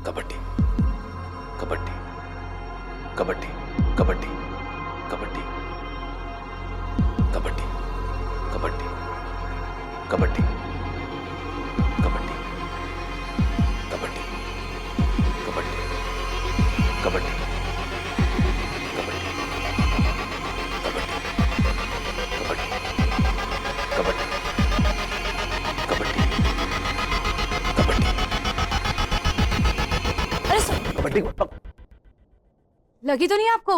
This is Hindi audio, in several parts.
कबड्डी कबड्डी कबड्डी कबड्डी कबड्डी कबड्डी कबड्डी कबड्डी कबड्डी कबड्डी कबड्डी कबड्डी कबड्डी लगी तो नहीं आपको?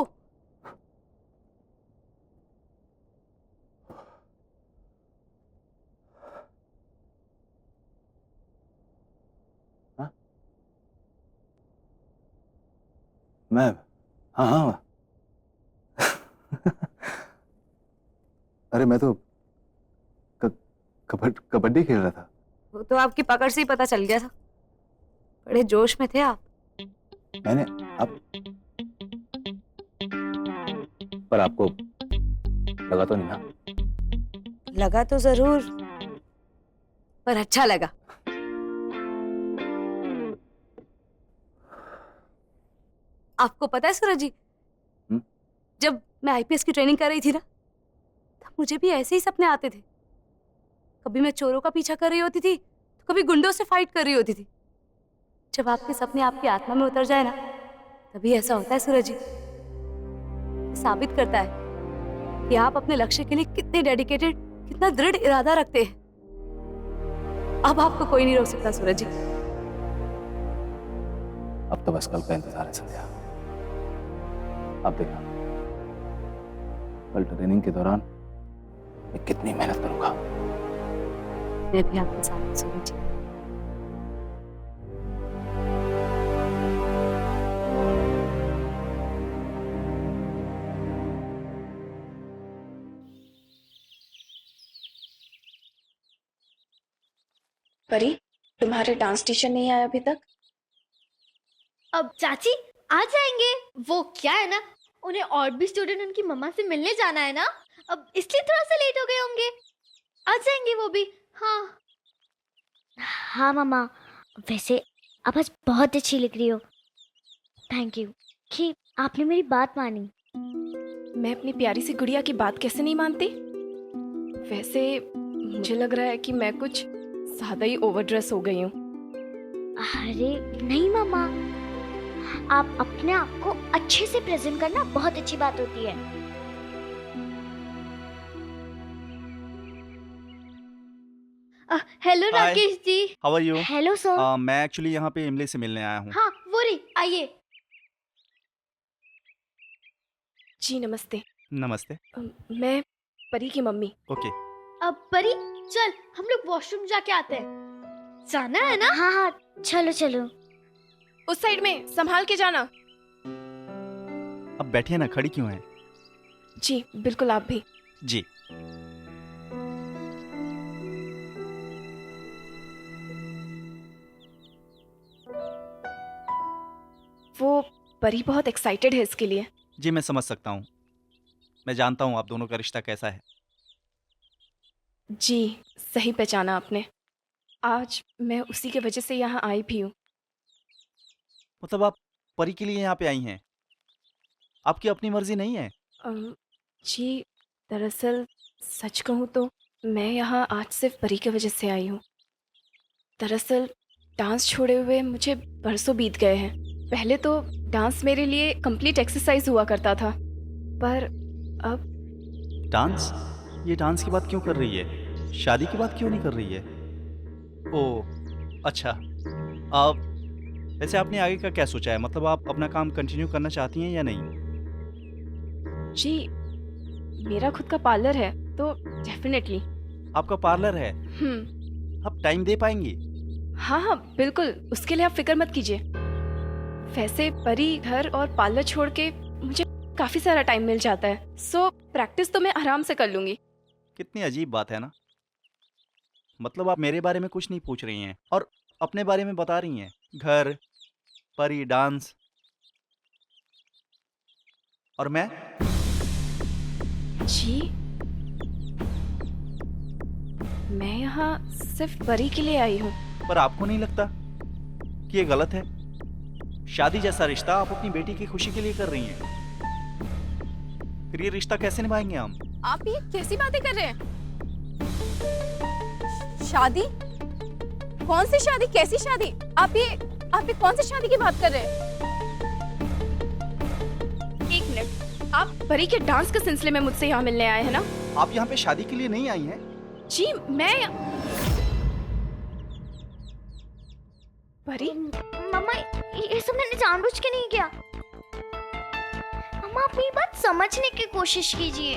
मैं हाँ हाँ अरे मैं तो कबड्डी खेल रहा था। वो तो आपकी पकड़ से ही पता चल गया था, बड़े जोश में थे आप। मैंने आप पर आपको लगा तो नहीं ना? लगा तो जरूर, पर अच्छा लगा। आपको पता है सूरज जी, जब मैं आईपीएस की ट्रेनिंग कर रही थी ना, तब मुझे भी ऐसे ही सपने आते थे। कभी मैं चोरों का पीछा कर रही होती थी, तो कभी गुंडों से फाइट कर रही होती थी। जब आपके सपने आपकी आत्मा में उतर जाए ना, तभी ऐसा होता है सूरज जी। साबित करता है कि आप अपने लक्ष्य के लिए कितने डेडिकेटेड, कितना दृढ़ इरादा रखते हैं। अब आपको कोई नहीं रोक सकता सूरज जी। अब तो बस कल का इंतजार है संध्या। अब देखना कल ट्रेनिंग के दौरान मैं कितनी मेहनत करूंगा। मैं भी आपके साथ हूं सूरज जी। परी, तुम्हारे डांस टीचर नहीं आए अभी तक? अब चाची आ जाएंगे। वो क्या है ना, उन्हें और भी स्टूडेंट उनकी मम्मा से मिलने जाना है ना, अब इसलिए थोड़ा सा लेट हो गए होंगे। आ जाएंगे वो भी। हाँ हाँ मामा, वैसे आप आज बहुत अच्छी लिख रही हो। थैंक यू कि आपने मेरी बात मानी। मैं अपनी प्यारी सी गुड़िया की बात कैसे नहीं मानती? वैसे मुझे लग रहा है कि मैं कुछ ज्यादा ही ओवर ड्रेस हो गई हूँ। अरे नहीं मामा, आप अपने आप को अच्छे से प्रेजेंट करना बहुत अच्छी बात होती है। Hello Rakesh ji. How are you? Hello sir. मैं एक्चुअली यहाँ पे इमली से मिलने आया हूँ। हाँ वो रही, आइए। जी नमस्ते। नमस्ते। मैं परी की मम्मी। ओके। अब परी चल, हम लोग वॉशरूम जाके आते हैं। जाना है ना? हाँ हाँ चलो चलो। उस साइड में संभाल के जाना। अब बैठिए ना, खड़ी क्यों है? जी बिल्कुल, आप भी। जी। वो परी बहुत एक्साइटेड है इसके लिए। जी मैं समझ सकता हूँ। मैं जानता हूँ आप दोनों का रिश्ता कैसा है। जी सही पहचाना आपने। आज मैं उसी की वजह से यहाँ आई भी हूँ। मतलब आप परी के लिए यहाँ पे आई हैं? आपकी अपनी मर्जी नहीं है? जी दरअसल सच कहूँ तो मैं यहाँ आज सिर्फ परी की वजह से आई हूँ। दरअसल डांस छोड़े हुए मुझे बरसों बीत गए हैं। पहले तो डांस मेरे लिए कंप्लीट एक्सरसाइज हुआ करता था, पर अब डांस? ये डांस की बात क्यों कर रही है? शादी की बात क्यों नहीं कर रही है? ओह अच्छा। आप वैसे आपने आगे का क्या सोचा है? मतलब आप अपना काम कंटिन्यू करना चाहती हैं या नहीं? जी मेरा खुद का पार्लर है तो डेफिनेटली। आपका पार्लर है? आप टाइम दे पाएंगी? हाँ हाँ बिल्कुल, उसके लिए आप फिक्र मत कीजिए। वैसे परी, घर और पार्लर छोड़ के मुझे काफी सारा टाइम मिल जाता है, सो प्रैक्टिस तो मैं आराम से कर लूंगी। कितनी अजीब बात है ना। मतलब आप मेरे बारे में कुछ नहीं पूछ रही हैं और अपने बारे में बता रही हैं। घर, परी, डांस, और मैं? जी मैं यहाँ सिर्फ परी के लिए आई हूँ। पर आपको नहीं लगता कि ये गलत है? शादी जैसा रिश्ता आप अपनी बेटी की खुशी के लिए कर रही हैं, फिर ये रिश्ता कैसे निभाएंगे हम? आप ये कैसी बातें कर रहे हैं? शादी? कौन सी शादी? कैसी शादी? आप ये कौन सी शादी की बात कर रहे हैं? एक मिनट, आप परी के डांस के सिलसिले में मुझसे यहाँ मिलने आए हैं ना? आप यहाँ पे शादी के लिए नहीं आई हैं? जी मैं परी? मम्मा ये सब मैंने जानबूझ के नहीं किया। मम्मा आप मेरी बात समझने की कोशिश कीजिए।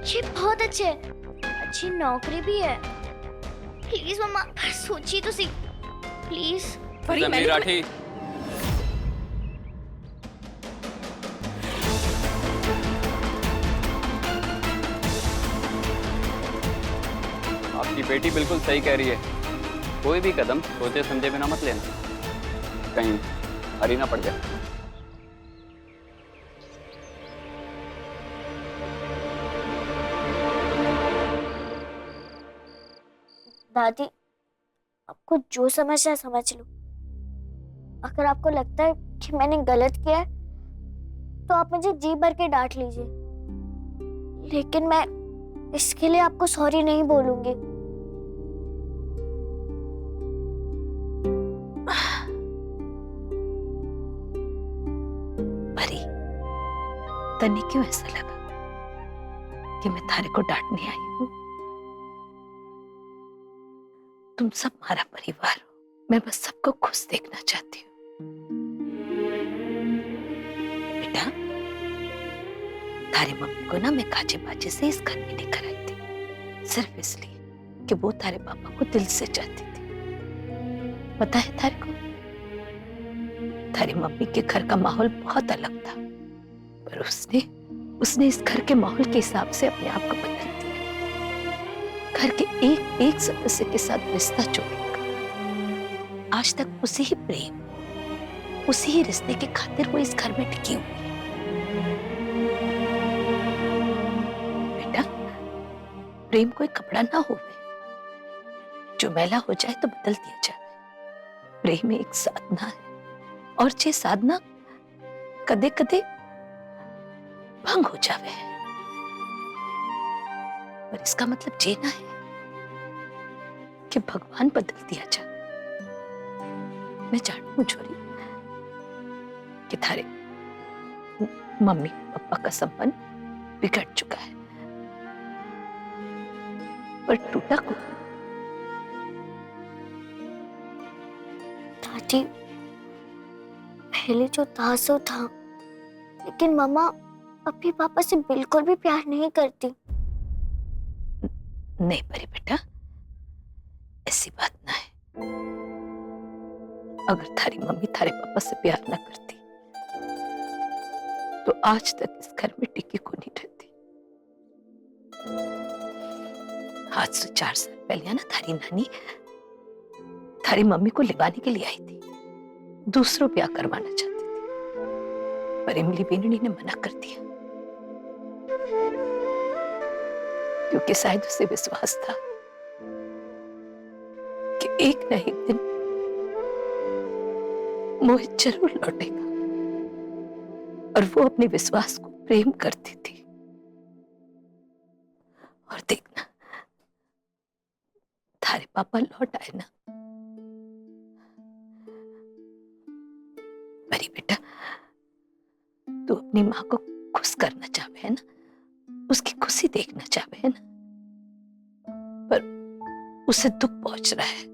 ये बहुत अच्छी नौकरी भी है। प्लीज मम्मा सोचिए तो सही प्लीज। परी मैंने राठी, आपकी बेटी बिल्कुल सही कह रही है। कोई भी कदम सोचे समझे बिना मत लेना, कहीं हरी ना पड़ जाए। दादी आपको जो समझना है समझ लो। अगर आपको लगता है कि मैंने गलत किया है तो आप मुझे जी भर के डांट लीजिए, लेकिन मैं इसके लिए आपको सॉरी नहीं बोलूंगी। परी, तन्नी क्यों ऐसा लगा कि मैं थारे को डांटने आई हूँ? तुम सब हमारा परिवार हो, मैं बस सबको खुश देखना चाहती हूँ। बेटा, थारी मम्मी को ना मैं काचे बाचे से इस घर में लेकर आई थी, सिर्फ इसलिए कि वो थारे पापा को दिल से चाहती थी। पता है थारे को, थारी मम्मी के घर का माहौल बहुत अलग था, पर उसने इस घर के माहौल के हिसाब से अपने आप को बदल दिया। घर के एक एक सदस्य के साथ रिश्ता जोड़कर आज तक उसी ही प्रेम, उसी ही रिश्ते के खातिर वो इस घर में टिकी हुई है। बेटा, प्रेम कोई कपड़ा ना होवे, जो मैला हो जाए तो बदल दिया जाए। प्रेम एक साधना है, और ये साधना कदे कदे भंग हो जावे, पर इसका मतलब ये ना है कि भगवान बदल दिया जाए। मैं जानू हूं छोरी कि थारे मम्मी पापा का संबंध बिगड़ चुका है, पर टूटा को दादी पहले जो था सो था, लेकिन मम्मा अपने पापा से बिल्कुल भी प्यार नहीं करती। नहीं परी बेटा, ऐसी बात ना है। अगर थारी मम्मी थारे पापा से प्यार ना करती तो आज तक इस घर में टिकी को नहीं रहती। आज से 4 साल पहले ना थारी नानी थारी मम्मी को लिवाने के लिए आई थी, दूसरों ब्याह करवाना चाहती थी, पर इमली बेननी ने मना कर दिया, क्योंकि शायद उसे विश्वास था कि एक न एक दिन मोहित जरूर लौटेगा, और वो अपने विश्वास को प्रेम करती थी। और देखना, थारे पापा लौट आए ना। परी बेटा, तू अपनी माँ को खुश करना चाहे है ना, उसकी खुशी देखना चाहे है ना, पर उसे दुख पहुंच रहा है,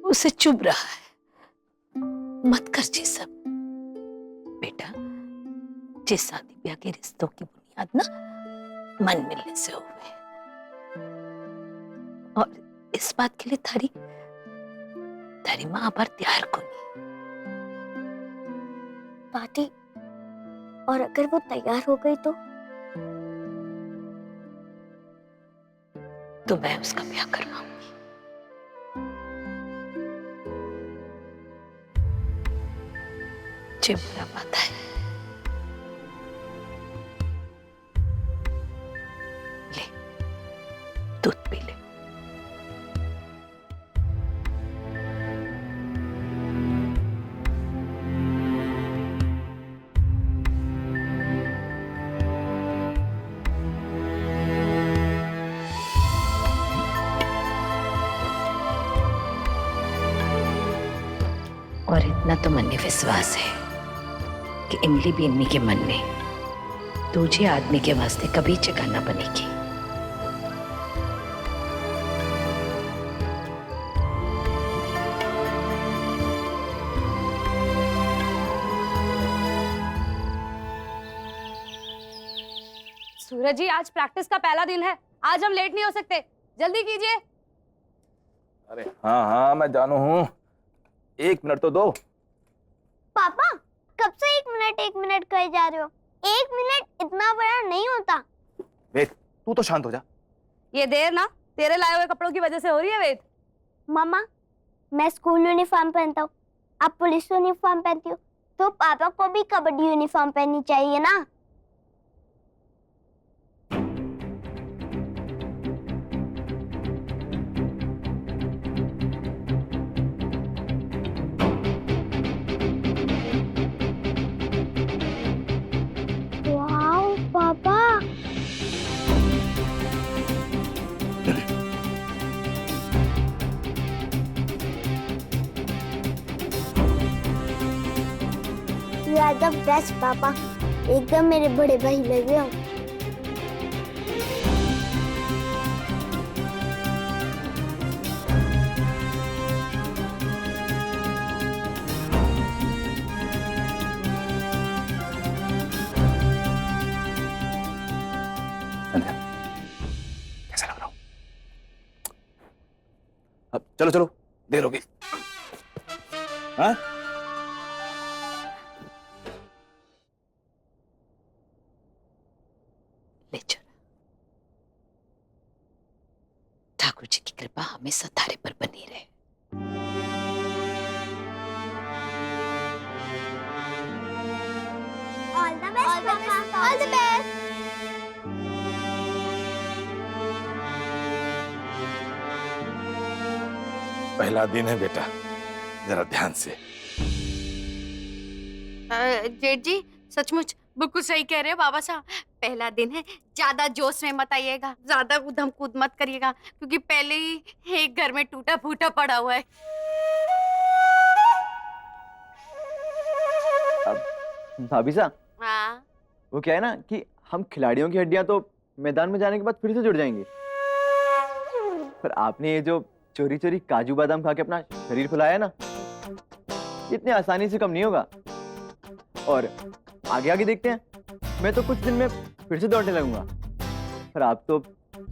उसे चुभ रहा है। मत कर ये सब बेटा। जे शादी ब्याह के रिश्तों की बुनियाद ना मन मिलने से हुए, और इस बात के लिए थारी माँ आभार तैयार को नहीं। दादी, और अगर वो तैयार हो गई तो मैं उसका ब्याह करवाऊंगी। जे बुरा बात है, ले दूध पी ले। और इतना तो मन में विश्वास है कि इमली भी इन्हीं के मन में तुझे आदमी के वास्ते कभी जगह ना बनेगी। सूरज जी, आज प्रैक्टिस का पहला दिन है, आज हम लेट नहीं हो सकते, जल्दी कीजिए। अरे हाँ हाँ मैं जानू हूँ, 1 मिनट तो दो। पापा कब से 1 मिनट कहे जा रहे हो? 1 मिनट इतना बड़ा नहीं होता। वेद तू तो शांत हो जा। ये देर ना तेरे लाए हुए कपड़ों की वजह से हो रही है वेद। मामा मैं स्कूल यूनिफॉर्म पहनता हूँ, आप पुलिस यूनिफॉर्म पहनती हो, तो पापा को भी कबड्डी यूनिफॉर्म पहननी चाहिए ना। वाओ पापा, यू आर द बेस्ट पापा, एकदम मेरे बड़े भाई लगे हो। संध्या कैसा लग रहा हूँ? अब चलो चलो, देर होगी। हाँ ले चलो। ठाकुर जी की कृपा हमेशा थारे पर बनी रहे। ऑल द बेस्ट पापा, ऑल द बेस्ट। पहला दिन है बेटा, जरा ध्यान से। जेठ जी सचमुच बिल्कुल सही कह रहे हो बाबा साहब, पहला दिन है, ज्यादा जोश में मत आइएगा, ज्यादा उधम कूद मत करिएगा, क्योंकि पहले ही एक घर में टूटा फूटा पड़ा हुआ है। भाभी साहब, हाँ वो क्या है ना कि हम खिलाड़ियों की हड्डियां तो मैदान में जाने के बाद फिर से जुड़ जाएंगी, पर आपने ये जो चोरी चोरी काजू बादाम खा के अपना शरीर फुलाया ना, इतने आसानी से कम नहीं होगा। और आगे आगे देखते हैं, मैं तो कुछ दिन में फिर से दौड़ने लगूंगा, पर आप तो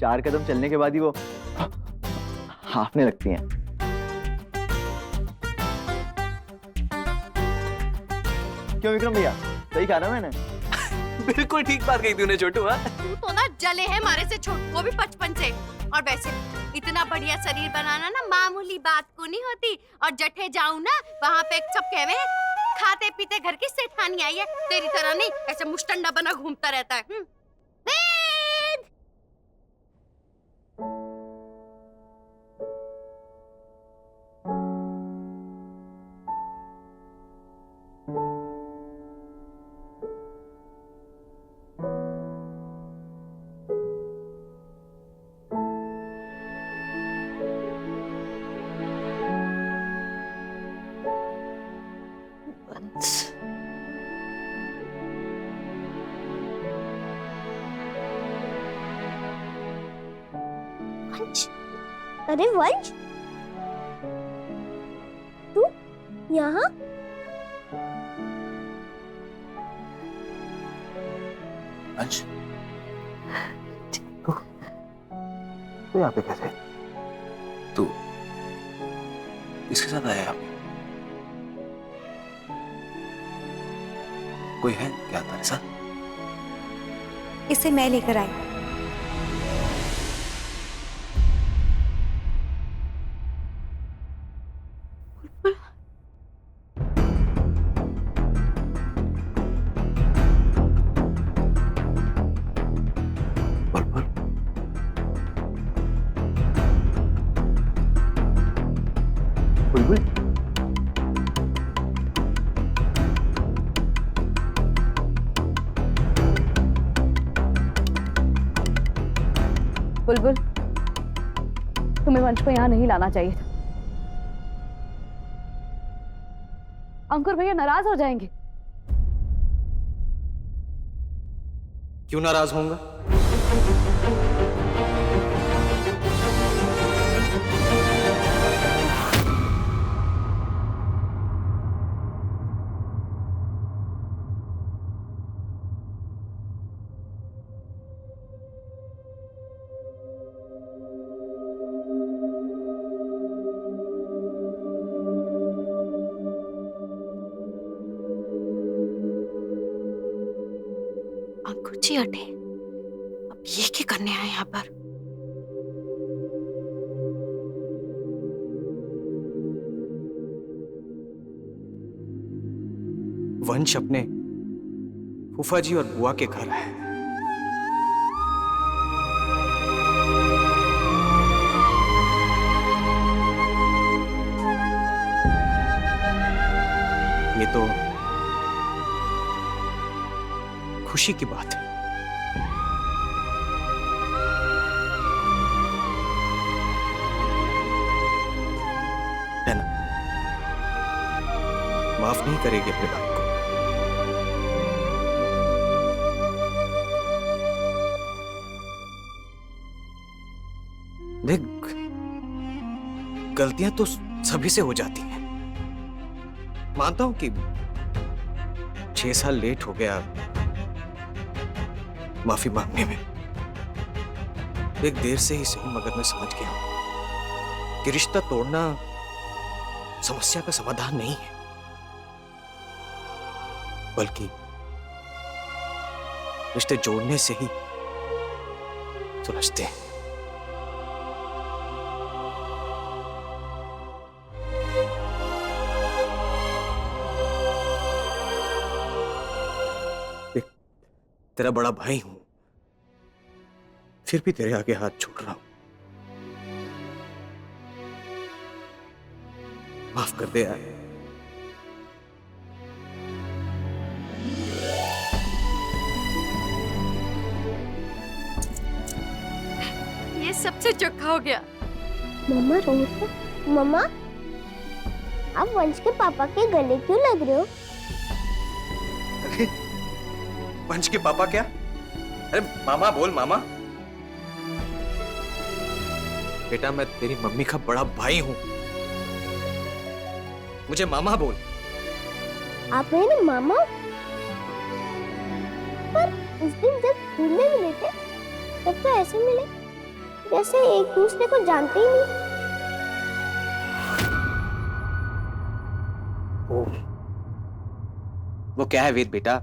4 कदम चलने के बाद ही वो हाफने लगती हैं। क्यों विक्रम भैया, सही कहा ना मैंने? बिल्कुल ठीक बात कही तूने छोटू। हाँ तू तो ना जले है मारे से छोट, वो भी 55 से। और वैसे इतना बढ़िया शरीर बनाना ना मामूली बात को नहीं होती। और जठे जाऊं ना, वहाँ पे सब कहवे खाते पीते घर की सेठानी आई है, तेरी तरह नहीं ऐसे मुस्टंडा बना घूमता रहता है। वेद! वंश, वंश, अरे वंश, तू यहाँ? अंश, तू यहाँ पे कैसे? तू इसके साथ आया यहाँ पे? कोई है क्या तेरे साथ? इसे मैं लेकर आई। बुलबुल, बुलबुल, बुलबुल, तुम्हें वंश को यहाँ नहीं लाना चाहिए था। अंकुर भैया नाराज हो जाएंगे। क्यों नाराज होऊंगा? अंकुर जी हटे, अब ये क्या करने आए यहाँ पर? वंश अपने फूफा जी और बुआ के घर है। ये तो खुशी की बात है। ना? माफ नहीं करेगी अपने भाई को। देख, गलतियां तो सभी से हो जाती हैं। मानता हूं कि 6 साल लेट हो गया माफी मांगने में। एक देर से ही सही, मगर मैं समझ गया हूं कि रिश्ता तोड़ना समस्या का समाधान नहीं है, बल्कि रिश्ते जोड़ने से ही सुलझते हैं। तेरा बड़ा भाई हूं, फिर भी तेरे आगे हाथ जोड़ रहा हूं। माफ कर दे यार। ये सबसे चोखा हो गया। मम्मा रोज, मम्मा आप वंश के पापा के गले क्यों लग रहे हो? अरे वंश के पापा क्या? अरे मामा बोल, मामा। बेटा, मैं तेरी मम्मी का बड़ा भाई हूं, मुझे मामा बोल। आप मेरे मामा? पर उस दिन जब स्कूल में मिले थे तब तो ऐसे मिले जैसे एक दूसरे को जानते ही नहीं। वो क्या है वेद बेटा,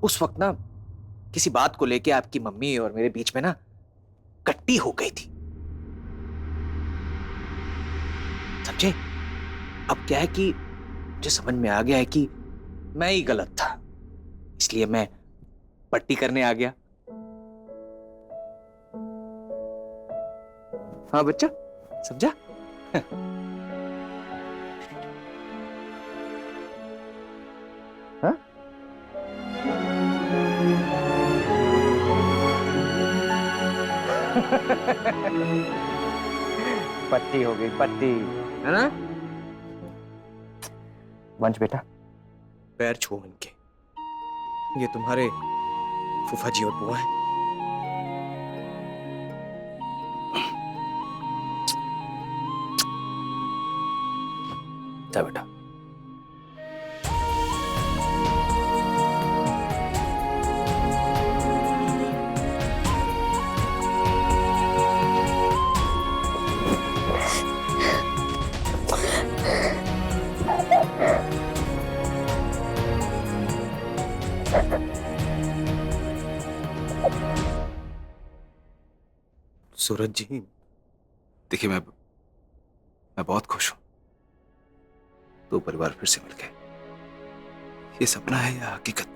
उस वक्त ना किसी बात को लेके आपकी मम्मी और मेरे बीच में ना कट्टी हो गई थी, समझे? अब क्या है कि मुझे समझ में आ गया है कि मैं ही गलत था, इसलिए मैं पट्टी करने आ गया। हाँ बच्चा, समझा? हाँ? पट्टी हो गई, पट्टी, है ना? वंश बेटा, पैर छू इनके, ये तुम्हारे फूफा जी और बुआ हैं। जा बेटा। सूरज जी, देखिए, मैं बहुत खुश हूं। दो परिवार फिर से मिल गए। ये सपना है या हकीकत?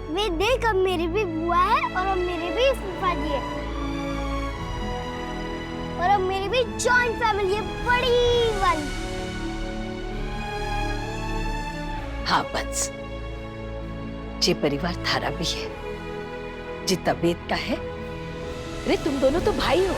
वे देख, अब मेरी भी बुआ है और अब मेरे भी फूफा जी है और अब मेरी भी जॉइंट फैमिली है, बड़ी वाली। हाँ बस, जे परिवार थारा भी है, जी तबीयत का है। अरे तुम दोनों तो भाई हो,